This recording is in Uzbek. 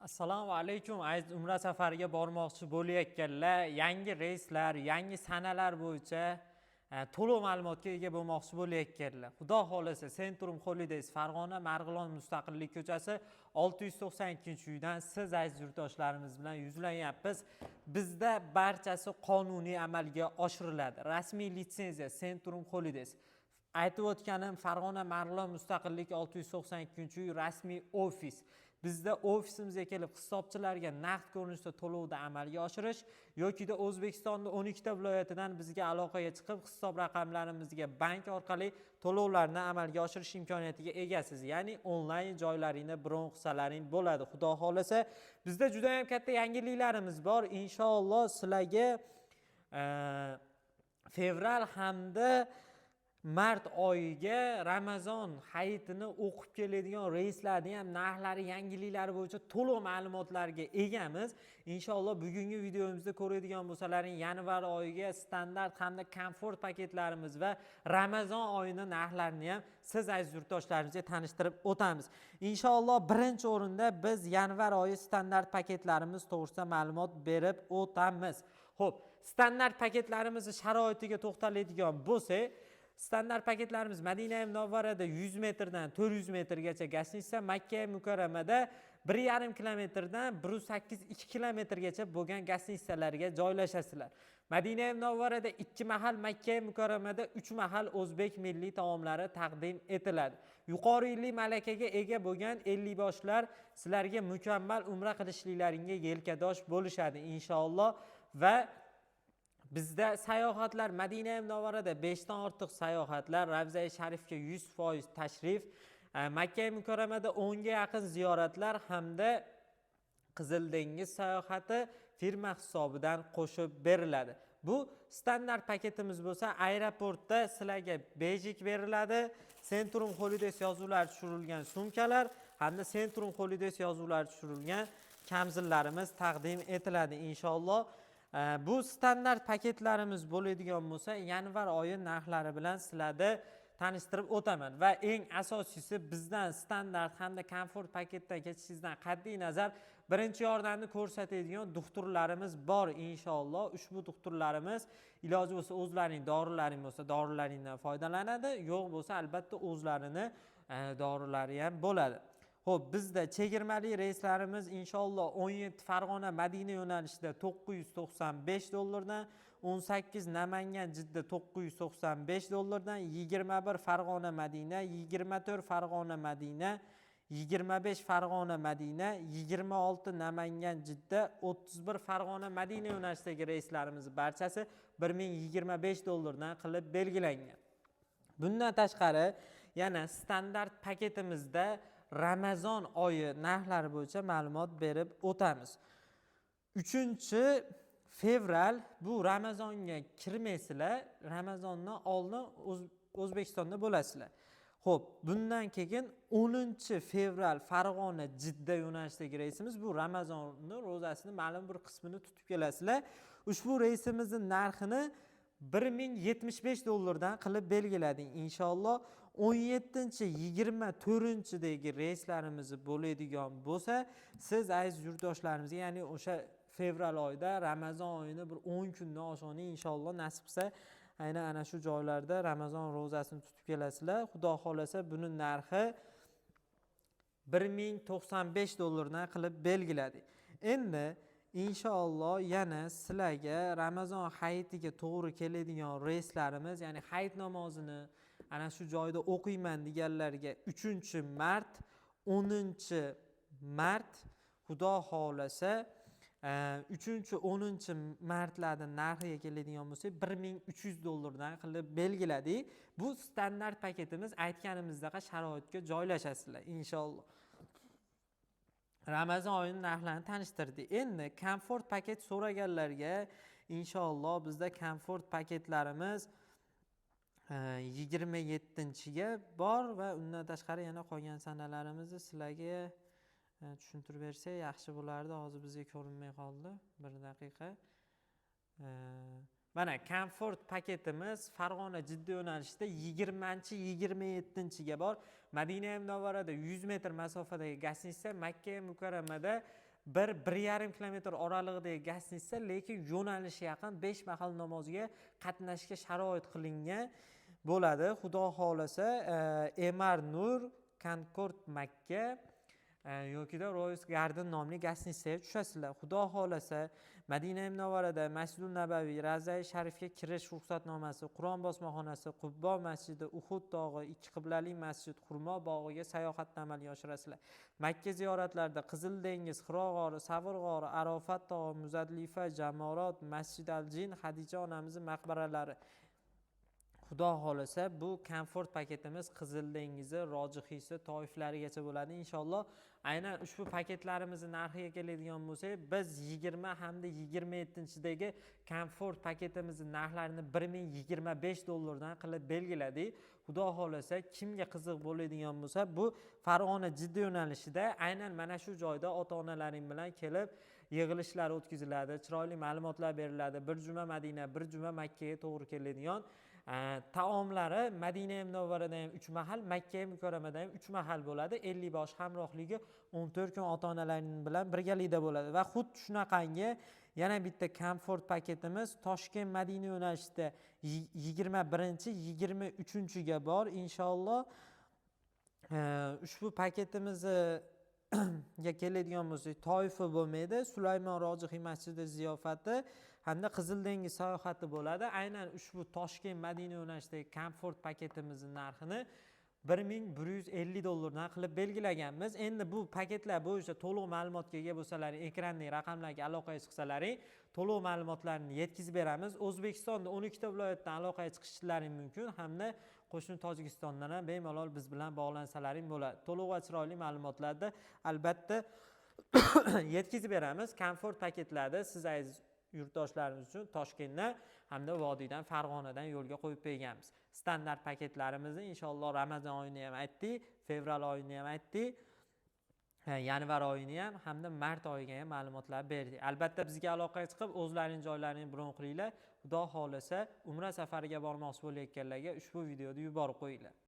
Assalomu alaykum aziz umra safariga bormoqchi bo'layotganlar, yangi reyslar, yangi sanalar bo'yicha to'liq ma'lumotga ega bo'lmoqchi bo'layotganlar. Xudo xolasa Centrum Holidays Farg'ona Marg'ilon Mustaqillik ko'chasi 692-uydan siz aziz yurtdoshlarimiz bilan yuzlanyapmiz. Bizda barchasi qonuniy amalga oshiriladi. Rasmiy litsenziya Centrum Holidays. Aytib o'tganim Farg'ona Marg'ilon Mustaqillik 692-uy rasmiy ofis. Bizda ofisimizga kelib hisobchilarga naqd ko'rinishda to'lovni amalga oshirish yoki O'zbekistonning 12 ta viloyatidan bizga aloqaga chiqib hisob raqamlarimizga bank orqali to'lovlarni amalga oshirish imkoniyatiga egasiz. Ya'ni onlayn joylaringni bron qilsalaring bo'ladi. Xudo xolasa bizda juda ham katta yangiliklarimiz bor. Inshaalloh sizlarga fevral hamda mart oyiga Ramazon hayitini o'qib keladigan reyslarning ham narxlari, yangiliklari bo'yicha to'liq ma'lumotlarga egamiz. Inshaalloh bugungi videomizda ko'radigan bo'lsalaring, yanvar oyiga standart hamda komfort paketlarimiz va Ramazon oyining narxlarini ham siz aziz yurtdoshlarimizga tanishtirib o'tamiz. Inshaalloh birinchi o'rinda biz yanvar oyi standart paketlarimiz to'g'risida ma'lumot berib o'tamiz. Xo'p, standart paketlarimizni sharoitiga to'xtaladigan bo'lsak, standart paketlarimiz Madina Munavvarada 100 metrdan 400 metrgacha gastnitsa, Makka Mukarramada 1,5 kilometrdan 1,8-2 kilometrgacha bo'lgan gastnitsalarga joylashasizlar. Madina Munavvarada 2 mahal, Makka Mukarramada 3 mahal o'zbek milliy taomlari taqdim etiladi. Yuqori malakaga ega bo'lgan 50 boshlar sizlarga mukammal umra qilishliklaringga yelkadosh bo'lishadi inshaalloh. Va bizda sayohatlar Madina Munavvarada 5 dan ortiq sayohatlar, Ravza-i Sharifga 100% tashrif, Makka Mukarramada 10 ga yaqin ziyoratlar hamda Qizil dengiz sayohati firma hisobidan qo'shib beriladi. Bu standart paketimiz bo'lsa, aeroportda sizlarga bejik beriladi. Centrum Holidays yozuvlari tushirilgan sumkalar hamda Centrum Holidays yozuvlari tushirilgan kamzillarimiz taqdim etiladi inshaalloh. Bu standart paketlarimiz bo'ladigan bo'lsa, yanvar oyi narxlari bilan sizlarni tanishtirib o'taman va eng asosiysi bizdan standart hamda komfort paketdan ketishingizdan qat'iy nazar birinchi yordamni ko'rsatadigan doktorlarimiz bor inshaalloh. Ushbu doktorlarimiz iloji bo'lsa o'zlarining dorilaring bo'lsa dorilaringdan foydalanadi, yo'q bo'lsa albatta o'zlarini dorilari ham bo'ladi. Xo'p, bizda chegirmali reyslarimiz inshaalloh 17 Farg'ona Madina yo'nalishida $995, 18 Namangan Jidda $995, 21 Farg'ona Madina, 24 Farg'ona Madina, 25 Farg'ona Madina, 26 Namangan Jidda, 31 Farg'ona Madina yo'nalishidagi reyslarimiz barchasi $1025 dan qilib belgilangan. Bundan tashqari yana standart paketimizda Ramazon oyi narxlari bo'yicha ma'lumot berib o'tamiz. 3-fevral bu Ramazonga kirmaysizlar, Ramazondan oldin O'zbekistonda bo'lasizlar. Xo'p, bundan keyin 10-fevral Farg'ona Jidda yo'nalishidagi reysimiz bu Ramazonning ro'zasini ma'lum bir qismini tutib kelasizlar. Ushbu reysimizning narxini $1075 dan qilib belgiladik inshaalloh. 17-24-dagi reyslarimiz bo'ladigan bo'lsa, siz aziz yurtdoshlarimizga, ya'ni o'sha fevral oyida Ramazon oyini bir 10 kundan oshig'ini inshaalloh nasib qilsa, aynan ana shu joylarda Ramazon ro'zasini tutib kelasizlar. Xudo xolasa buning narxi $1095 dan qilib belgiladik. Endi inshaalloh yana sizlarga Ramazon hayitiga to'g'ri keladigan reyslarimiz, ya'ni hayit namozini ana shu joyda o'qiyman deganlarga 3-mart, 10-mart xudo xolasa 3-10-martlarda narxiga keladigan bo'lsa $1300 dan qilib belgiladik. Bu standart paketimiz, aytganimizdek sharoitga joylashasizlar inshaalloh. Ramazon oyining narxlarini tanishtirdik. Endi komfort paket so'raganlarga inshaalloh bizda komfort paketlarimiz 27-ga bor va undan tashqari yana qolgan sanalarimizni sizlarga tushuntirib bersak yaxshi bo'lardi. Hozir bizga ko'rinmay qoldi. Bir daqiqa. Mana komfort paketimiz Farg'ona Jidda yo'nalishida 20-27-ga bor. Madina Munavvarada 100 metr masofadagi gastnitsa, Makka Mukarramada 1-1,5 kilometr oralig'idagi gastnitsa, lekin yo'nalishi yaqin 5 mahal namozga qatnashga sharoit qilingan bo'ladi. Xudo xolasa Emar Nur, Concord Makka yokida Royal Garden nomli gastnitsaga tushasizlar. Xudo xolasa Madina Munavvarada Masjidul Nabaviy, Ravza-i Sharifga kirish ruxsatnomasi, Qur'on bosmaxonasi, Qubbo masjidi, Uhud tog'i, ikki qiblali masjid, Xurmo bog'iga sayohatni amalga oshirasizlar. Makka ziyoratlarida Qizil dengiz, Hiro g'ori, Savr g'ori, Arofat tog'i, Muzadlifa, Jamorot, Masjid al-Jin, Xadija onamizning maqbaralari. Xudo xolasa bu komfort paketimiz Qizil dengizi, Rojihiysi, Toiflarigacha bo'ladi inshaalloh. Aynan ushbu paketlarimizni narxiga keladigan bo'lsak, biz 20 hamda 27-dagi komfort paketimizning narxlarini $1025 qilib belgiladik. Xudo xolasa kimga qiziq bo'ladigan bo'lsa, bu Farg'ona Jidda yo'nalishida aynan mana shu joyda ota-onalaring bilan kelib yig'ilishlar o'tkaziladi, chiroyli ma'lumotlar beriladi. Bir juma Madina, bir juma Makkaga to'g'ri keladigan taomlari Madina Munavvarada ham 3 mahal, Makka Mukarramada ham 3 mahal bo'ladi. 50 bosh hamrohligi 14 kun ota-onalaring bilan birgalikda bo'ladi. Va xuddi shunaqangi yana bitta komfort paketimiz Toshkent Madina yo'nalishida 21-23ga bor inshaalloh. Ushbu paketimizni ga keladigan bo'lsak, Toifa bo'lmaydi, Sulaymon Rojihiy masjidi ziyofati hamda Qizil dengiz sayohati bo'ladi. Aynan ushbu Toshkent Madina yo'nalishidagi komfort paketimizning narxini $1150 qilib belgilaganmiz. Endi bu paketlar bo'yicha to'liq ma'lumotga ega bo'lsalaring, ekrandagi raqamlarga aloqaga chiqsalaring, to'liq ma'lumotlarni yetkazib beramiz. O'zbekistonda 12 ta viloyatdan aloqaga chiqishlaring mumkin hamda qo'shni Tojikistondan ham bemalol biz bilan bog'lansalaring bo'ladi. To'liq va chiroyli ma'lumotlarni albatta yetkazib beramiz. Komfort paketlarda siz aziz yurtdoshlarimiz uchun Toshkentdan hamda vodiydan, Farg'onadan yo'lga qo'yib berganmiz. Standart paketlarimizni inshaalloh Ramazon oyini ham aytdik, fevral oyini ham aytdik, yanvar oyini ham hamda mart oyiga ham ma'lumotlar berdik. Albatta bizga aloqaga chiqib o'zlarining joylarini bron qilinglar. Xudo xolasa Umra safariga bormoqchi bo'layotganlarga ushbu videoni yuborib qo'yinglar.